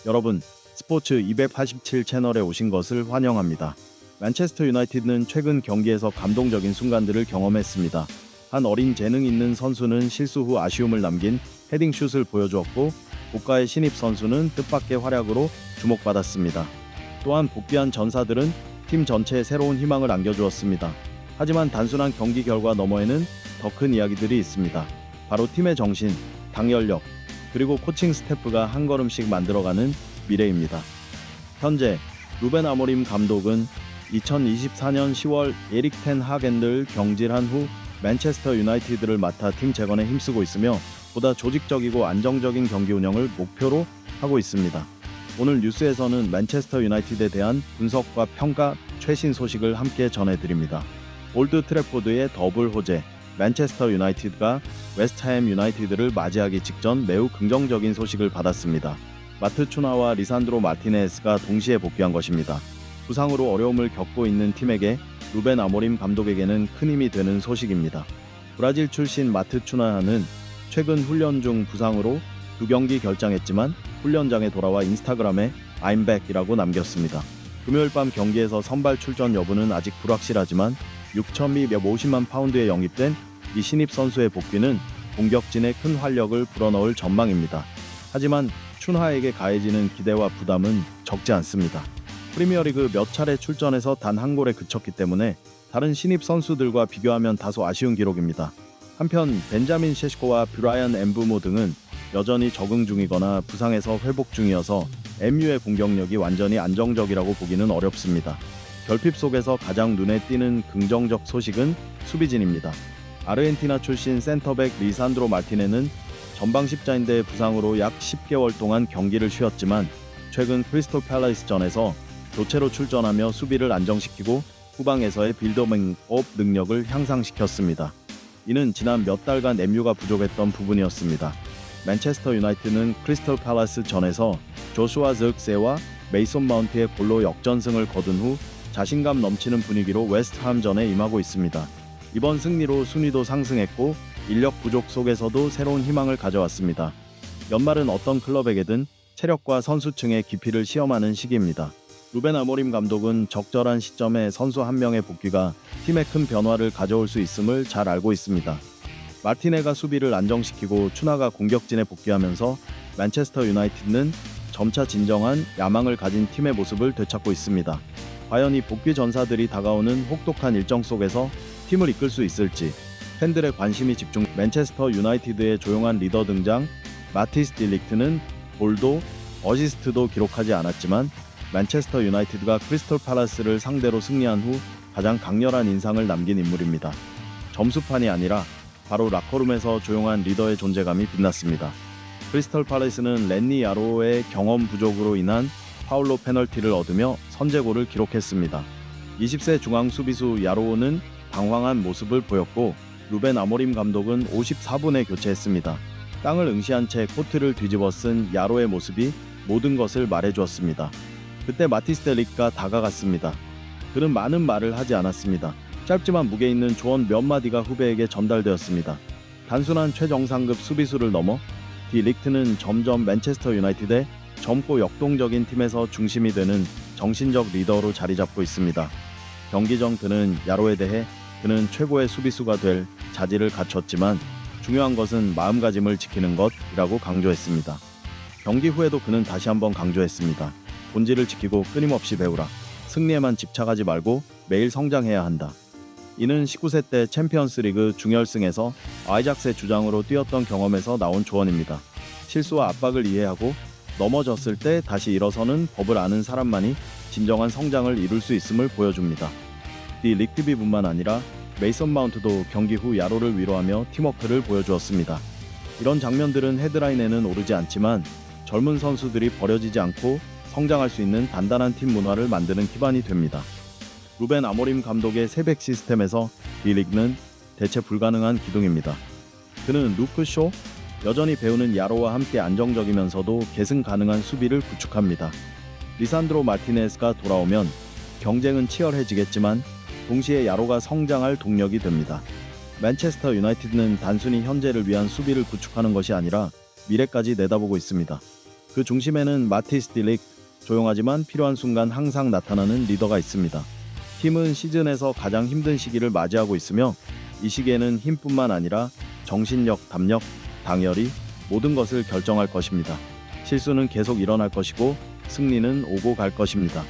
여러분, 스포츠 287 채널에 오신 것을 환영합니다. 맨체스터 유나이티드는 최근 경기에서 감동적인 순간들을 경험했습니다. 한 어린 재능 있는 선수는 실수 후 아쉬움을 남긴 헤딩슛을 보여주었고, 고가의 신입 선수는 뜻밖의 활약으로 주목받았습니다. 또한 복귀한 전사들은 팀 전체에 새로운 희망을 안겨주었습니다. 하지만 단순한 경기 결과 너머에는 더 큰 이야기들이 있습니다. 바로 팀의 정신, 당연력, 그리고 코칭 스태프가 한 걸음씩 만들어가는 미래입니다. 현재 루벤 아모림 감독은 2024년 10월 에릭 텐 하겐을 경질한 후 맨체스터 유나이티드를 맡아 팀 재건에 힘쓰고 있으며 보다 조직적이고 안정적인 경기 운영을 목표로 하고 있습니다. 오늘 뉴스에서는 맨체스터 유나이티드에 대한 분석과 평가, 최신 소식을 함께 전해드립니다. 올드 트래포드의 더블 호재, 맨체스터 유나이티드가 웨스트햄 유나이티드를 맞이하기 직전 매우 긍정적인 소식을 받았습니다. 마트 추나와 리산드로 마티네스가 동시에 복귀한 것입니다. 부상으로 어려움을 겪고 있는 팀에게 루벤 아모림 감독에게는 큰 힘이 되는 소식입니다. 브라질 출신 마트 추나는 최근 훈련 중 부상으로 2경기 결장했지만 훈련장에 돌아와 인스타그램에 I'm back이라고 남겼습니다. 금요일 밤 경기에서 선발 출전 여부는 아직 불확실하지만 6,250만 파운드에 영입된 이 신입 선수의 복귀는 공격진에 큰 활력을 불어넣을 전망입니다. 하지만 춘하에게 가해지는 기대와 부담은 적지 않습니다. 프리미어리그 몇 차례 출전해서 단 한 골에 그쳤기 때문에 다른 신입 선수들과 비교하면 다소 아쉬운 기록입니다. 한편 벤자민 셰시코와 브라이언 엠부모 등은 여전히 적응 중이거나 부상에서 회복 중이어서 MU의 공격력이 완전히 안정적이라고 보기는 어렵습니다. 결핍 속에서 가장 눈에 띄는 긍정적 소식은 수비진입니다. 아르헨티나 출신 센터백 리산드로 마티네는 전방 십자인대 부상으로 약 10개월 동안 경기를 쉬었지만 최근 크리스톨 팰리스전에서 교체로 출전하며 수비를 안정시키고 후방에서의 빌드업업 능력을 향상시켰습니다. 이는 지난 몇 달간 MU가 부족했던 부분이었습니다. 맨체스터 유나이티드는 크리스톨 팰리스 전에서 조슈아 즈흑세와 메이손 마운트의 골로 역전승을 거둔 후 자신감 넘치는 분위기로 웨스트햄전에 임하고 있습니다. 이번 승리로 순위도 상승했고 인력 부족 속에서도 새로운 희망을 가져왔습니다. 연말은 어떤 클럽에게든 체력과 선수층의 깊이를 시험하는 시기입니다. 루벤 아모림 감독은 적절한 시점에 선수 한 명의 복귀가 팀에 큰 변화를 가져올 수 있음을 잘 알고 있습니다. 마티네가 수비를 안정시키고 추나가 공격진에 복귀하면서 맨체스터 유나이티드는 점차 진정한 야망을 가진 팀의 모습을 되찾고 있습니다. 과연 이 복귀 전사들이 다가오는 혹독한 일정 속에서 팀을 이끌 수 있을지 팬들의 관심이 집중. 맨체스터 유나이티드의 조용한 리더 등장. 마티스 디 릭트는 골도 어시스트도 기록하지 않았지만 맨체스터 유나이티드가 크리스톨 팰리스를 상대로 승리한 후 가장 강렬한 인상을 남긴 인물입니다. 점수판이 아니라 바로 라커룸에서 조용한 리더의 존재감이 빛났습니다. 크리스톨 팰리스는 랜니 야로의 경험 부족으로 인한 파울로 페널티를 얻으며 선제골을 기록했습니다. 20세 중앙 수비수 야로우는 당황한 모습을 보였고 루벤 아모림 감독은 54분에 교체했습니다. 땅을 응시한 채 코트를 뒤집어 쓴 야로의 모습이 모든 것을 말해주었습니다. 그때 마티스 데 릭트가 다가갔습니다. 그는 많은 말을 하지 않았습니다. 짧지만 무게 있는 조언 몇 마디가 후배에게 전달되었습니다. 단순한 최정상급 수비수를 넘어 디 릭트는 점점 맨체스터 유나이티드의 젊고 역동적인 팀에서 중심이 되는 정신적 리더로 자리 잡고 있습니다. 경기 전 그는 야로에 대해 그는 최고의 수비수가 될 자질을 갖췄지만 중요한 것은 마음가짐을 지키는 것이라고 강조했습니다. 경기 후에도 그는 다시 한번 강조했습니다. 본질을 지키고 끊임없이 배우라. 승리에만 집착하지 말고 매일 성장해야 한다. 이는 19세 때 챔피언스리그 중결승에서 아이작스의 주장으로 뛰었던 경험에서 나온 조언입니다. 실수와 압박을 이해하고 넘어졌을 때 다시 일어서는 법을 아는 사람만이 진정한 성장을 이룰 수 있음을 보여줍니다. 디 릭트비뿐만 아니라 메이son 마운트도 경기 후 야로를 위로하며 팀워크를 보여주었습니다. 이런 장면들은 헤드라인에는 오르지 않지만 젊은 선수들이 버려지지 않고 성장할 수 있는 단단한 팀 문화를 만드는 기반이 됩니다. 루벤 아모림 감독의 새백 시스템에서 디 릭트는 대체 불가능한 기둥입니다. 그는 루크 쇼, 여전히 배우는 야로와 함께 안정적이면서도 계승 가능한 수비를 구축합니다. 리산드로 마티네스가 돌아오면 경쟁은 치열해지겠지만 동시에 야로가 성장할 동력이 됩니다. 맨체스터 유나이티드는 단순히 현재를 위한 수비를 구축하는 것이 아니라 미래까지 내다보고 있습니다. 그 중심에는 마티스 딜릭, 조용하지만 필요한 순간 항상 나타나는 리더가 있습니다. 팀은 시즌에서 가장 힘든 시기를 맞이하고 있으며 이 시기에는 힘뿐만 아니라 정신력, 담력, 당열이 모든 것을 결정할 것입니다. 실수는 계속 일어날 것이고 승리는 오고 갈 것입니다.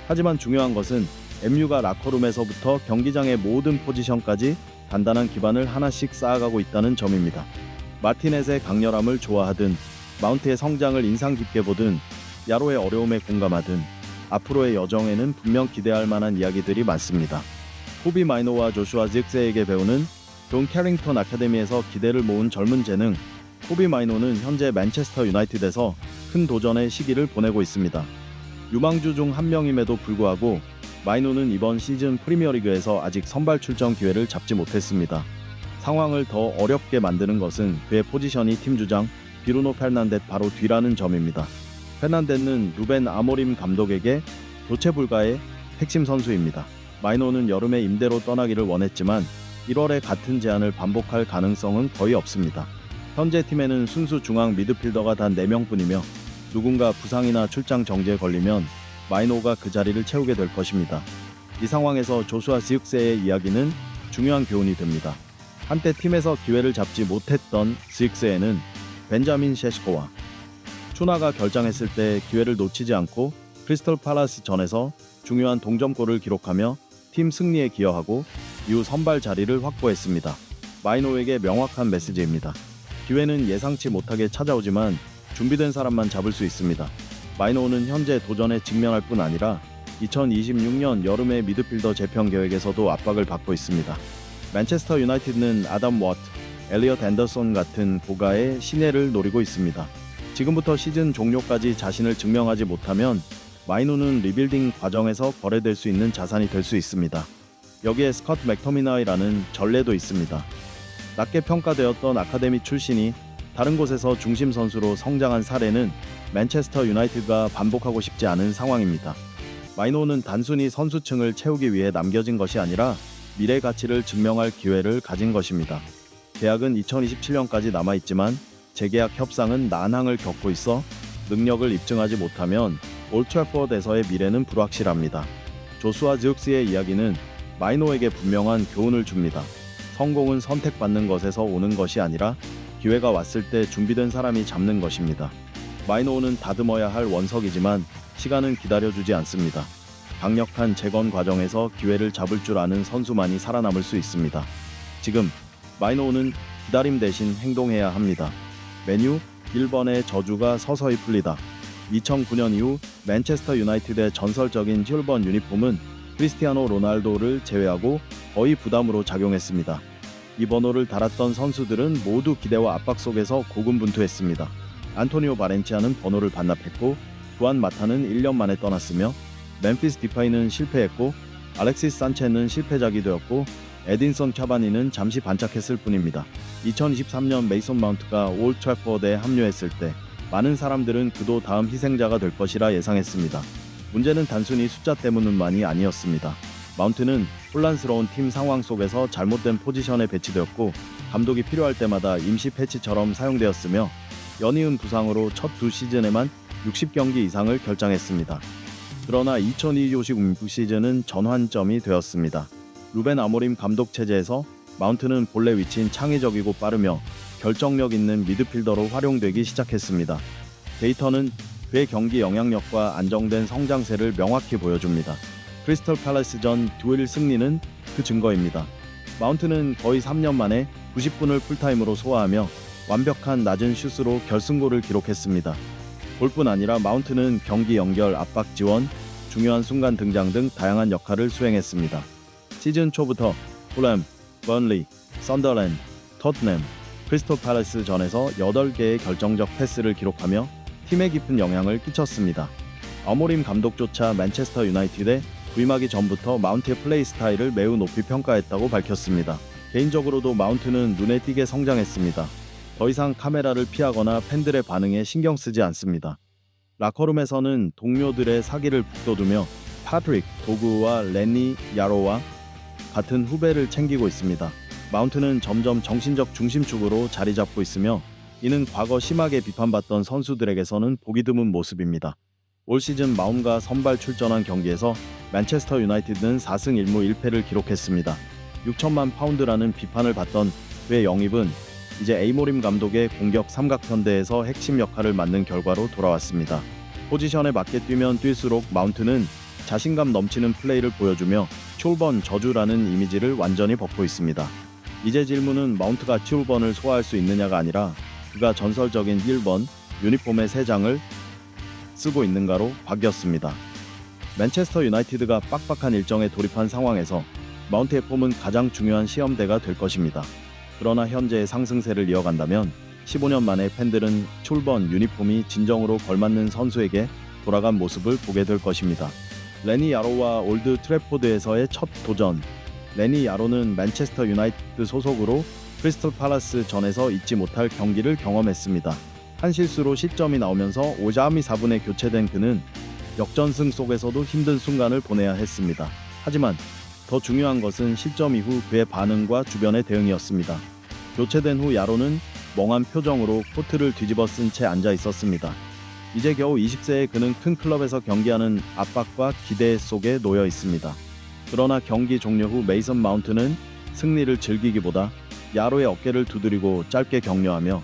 하지만 중요한 것은 MU가 라커룸에서부터 경기장의 모든 포지션까지 단단한 기반을 하나씩 쌓아가고 있다는 점입니다. 마티넷의 강렬함을 좋아하든 마운트의 성장을 인상 깊게 보든 야로의 어려움에 공감하든 앞으로의 여정에는 분명 기대할 만한 이야기들이 많습니다. 코비 마이노와 조슈아 지익스에게 배우는 존 캐링턴 아카데미에서 기대를 모은 젊은 재능. 코비 마이노는 현재 맨체스터 유나이티드에서 큰 도전의 시기를 보내고 있습니다. 유망주 중 한 명임에도 불구하고 마이노는 이번 시즌 프리미어리그에서 아직 선발 출전 기회를 잡지 못했습니다. 상황을 더 어렵게 만드는 것은 그의 포지션이 팀 주장 비루노 페르난데스 바로 뒤라는 점입니다. 페르난데스는 루벤 아모림 감독에게 교체 불가의 핵심 선수입니다. 마이노는 여름에 임대로 떠나기를 원했지만 1월에 같은 제안을 반복할 가능성은 거의 없습니다. 현재 팀에는 순수 중앙 미드필더가 단 4명뿐이며 누군가 부상이나 출장 정지에 걸리면 마이노가 그 자리를 채우게 될 것입니다. 이 상황에서 조슈아 지익스의 이야기는 중요한 교훈이 됩니다. 한때 팀에서 기회를 잡지 못했던 지익스에는 벤자민 셰시코와 추나가 결장했을 때 기회를 놓치지 않고 크리스털 팔라스 전에서 중요한 동점골을 기록하며 팀 승리에 기여하고 이후 선발 자리를 확보했습니다. 마이노에게 명확한 메시지입니다. 기회는 예상치 못하게 찾아오지만 준비된 사람만 잡을 수 있습니다. 마이노는 현재 도전에 직면할 뿐 아니라 2026년 여름의 미드필더 재편 계획에서도 압박을 받고 있습니다. 맨체스터 유나이티드는 아담 워트, 엘리엇 앤더슨 같은 고가의 신예를 노리고 있습니다. 지금부터 시즌 종료까지 자신을 증명하지 못하면 마이노는 리빌딩 과정에서 거래될 수 있는 자산이 될 수 있습니다. 여기에 스콧 맥토미나이라는 전례도 있습니다. 낮게 평가되었던 아카데미 출신이 다른 곳에서 중심 선수로 성장한 사례는 맨체스터 유나이티드가 반복하고 싶지 않은 상황입니다. 마이노는 단순히 선수층을 채우기 위해 남겨진 것이 아니라 미래 가치를 증명할 기회를 가진 것입니다. 계약은 2027년까지 남아있지만 재계약 협상은 난항을 겪고 있어 능력을 입증하지 못하면 올 트래포드에서의 미래는 불확실합니다. 조슈아 지익스의 이야기는 마이노에게 분명한 교훈을 줍니다. 성공은 선택받는 것에서 오는 것이 아니라 기회가 왔을 때 준비된 사람이 잡는 것입니다. 마이노는 다듬어야 할 원석이지만 시간은 기다려주지 않습니다. 강력한 재건 과정에서 기회를 잡을 줄 아는 선수만이 살아남을 수 있습니다. 지금 마이노는 기다림 대신 행동해야 합니다. 메뉴 1번의 저주가 서서히 풀리다. 2009년 이후 맨체스터 유나이티드의 전설적인 7번 유니폼은 크리스티아노 로날도를 제외하고 거의 부담으로 작용했습니다. 이 번호를 달았던 선수들은 모두 기대와 압박 속에서 고군분투했습니다. 안토니오 바렌치아는 번호를 반납했고 후안 마타는 1년 만에 떠났으며 멤피스 디파이는 실패했고 알렉시스 산체는 실패작이 되었고 에딘선 차바니는 잠시 반짝했을 뿐입니다. 2023년 메이son 마운트가 올 트래포드에 합류했을 때 많은 사람들은 그도 다음 희생자가 될 것이라 예상했습니다. 문제는 단순히 숫자 때문만이 아니었습니다. 마운트는 혼란스러운 팀 상황 속에서 잘못된 포지션에 배치되었고 감독이 필요할 때마다 임시 패치처럼 사용되었으며 연이은 부상으로 첫 두 시즌에만 60경기 이상을 결장했습니다. 그러나 2022-23 시즌은 전환점이 되었습니다. 루벤 아모림 감독 체제에서 마운트는 본래 위치인 창의적이고 빠르며 결정력 있는 미드필더로 활용되기 시작했습니다. 데이터는 그의 경기 영향력과 안정된 성장세를 명확히 보여줍니다. 크리스털 팔래스전 듀얼 승리는 그 증거입니다. 마운트는 거의 3년 만에 90분을 풀타임으로 소화하며 완벽한 낮은 슛으로 결승골을 기록했습니다. 골뿐 아니라 마운트는 경기 연결, 압박 지원, 중요한 순간 등장 등 다양한 역할을 수행했습니다. 시즌 초부터 풀햄, 번리, 썬더랜드, 토트넘, 크리스털 팔래스 전에서 8개의 결정적 패스를 기록하며 팀에 깊은 영향을 끼쳤습니다. 아모림 감독조차 맨체스터 유나이티드에 부임하기 전부터 마운트의 플레이 스타일을 매우 높이 평가했다고 밝혔습니다. 개인적으로도 마운트는 눈에 띄게 성장했습니다. 더 이상 카메라를 피하거나 팬들의 반응에 신경 쓰지 않습니다. 라커룸에서는 동료들의 사기를 북돋우며 파트릭, 도그와 렌니, 야로와 같은 후배를 챙기고 있습니다. 마운트는 점점 정신적 중심축으로 자리 잡고 있으며 이는 과거 심하게 비판받던 선수들에게서는 보기 드문 모습입니다. 올 시즌 마운트가 선발 출전한 경기에서 맨체스터 유나이티드는 4승 1무 1패를 기록했습니다. 6천만 파운드라는 비판을 받던 그의 영입은 이제 에이모림 감독의 공격 삼각편대에서 핵심 역할을 맡는 결과로 돌아왔습니다. 포지션에 맞게 뛰면 뛸수록 마운트는 자신감 넘치는 플레이를 보여주며 출번 저주라는 이미지를 완전히 벗고 있습니다. 이제 질문은 마운트가 출번을 소화할 수 있느냐가 아니라 그가 전설적인 1번 유니폼의 3장을 쓰고 있는가로 바뀌었습니다. 맨체스터 유나이티드가 빡빡한 일정에 돌입한 상황에서 마운트의 폼은 가장 중요한 시험대가 될 것입니다. 그러나 현재의 상승세를 이어간다면 15년 만에 팬들은 출번 유니폼이 진정으로 걸맞는 선수에게 돌아간 모습을 보게 될 것입니다. 레니 야로와 올드 트래포드에서의 첫 도전. 레니 야로는 맨체스터 유나이티드 소속으로 크리스털 팔라스 전에서 잊지 못할 경기를 경험했습니다. 한 실수로 실점이 나오면서 오자미 4분에 교체된 그는 역전승 속에서도 힘든 순간을 보내야 했습니다. 하지만 더 중요한 것은 실점 이후 그의 반응과 주변의 대응이었습니다. 교체된 후 야로는 멍한 표정으로 코트를 뒤집어 쓴 채 앉아 있었습니다. 이제 겨우 20세의 그는 큰 클럽에서 경기하는 압박과 기대 속에 놓여 있습니다. 그러나 경기 종료 후 메이선 마운트는 승리를 즐기기보다 야로의 어깨를 두드리고 짧게 격려하며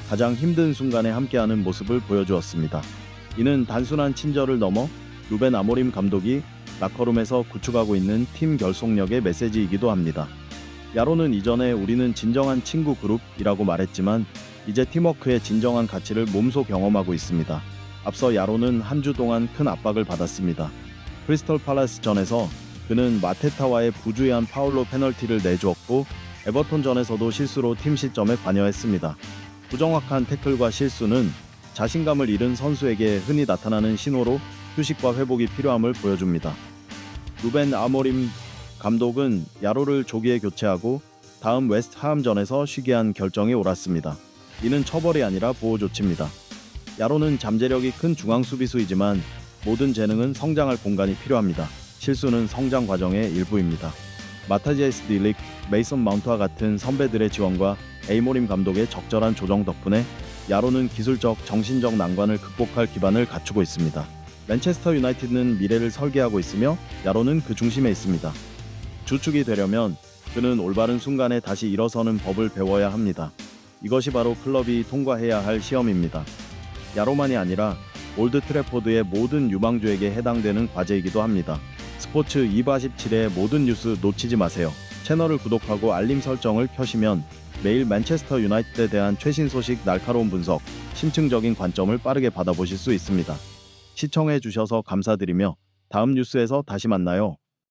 가장 힘든 순간에 함께하는 모습을 보여주었습니다. 이는 단순한 친절을 넘어 루벤 아모림 감독이 라커룸에서 구축하고 있는 팀 결속력의 메시지이기도 합니다. 야로는 이전에 우리는 진정한 친구 그룹이라고 말했지만 이제 팀워크의 진정한 가치를 몸소 경험하고 있습니다. 앞서 야로는 한 주 동안 큰 압박을 받았습니다. 크리스털 팔라스 전에서 그는 마테타와의 부주의한 파울로 페널티를 내주었고 에버톤전에서도 실수로 팀 실점에 관여했습니다. 부정확한 태클과 실수는 자신감을 잃은 선수에게 흔히 나타나는 신호로 휴식과 회복이 필요함을 보여줍니다. 루벤 아모림 감독은 야로를 조기에 교체하고 다음 웨스트햄전에서 쉬게 한 결정이 옳았습니다. 이는 처벌이 아니라 보호 조치입니다. 야로는 잠재력이 큰 중앙 수비수이지만 모든 재능은 성장할 공간이 필요합니다. 실수는 성장 과정의 일부입니다. 마타지에스 딜릭, 메이선 마운트와 같은 선배들의 지원과 에이모림 감독의 적절한 조정 덕분에 야로는 기술적, 정신적 난관을 극복할 기반을 갖추고 있습니다. 맨체스터 유나이티드는 미래를 설계하고 있으며 야로는 그 중심에 있습니다. 주축이 되려면 그는 올바른 순간에 다시 일어서는 법을 배워야 합니다. 이것이 바로 클럽이 통과해야 할 시험입니다. 야로만이 아니라 올드 트래포드의 모든 유망주에게 해당되는 과제이기도 합니다. 스포츠 247의 모든 뉴스 놓치지 마세요. 채널을 구독하고 알림 설정을 켜시면 매일 맨체스터 유나이티드에 대한 최신 소식, 날카로운 분석, 심층적인 관점을 빠르게 받아보실 수 있습니다. 시청해 주셔서 감사드리며 다음 뉴스에서 다시 만나요.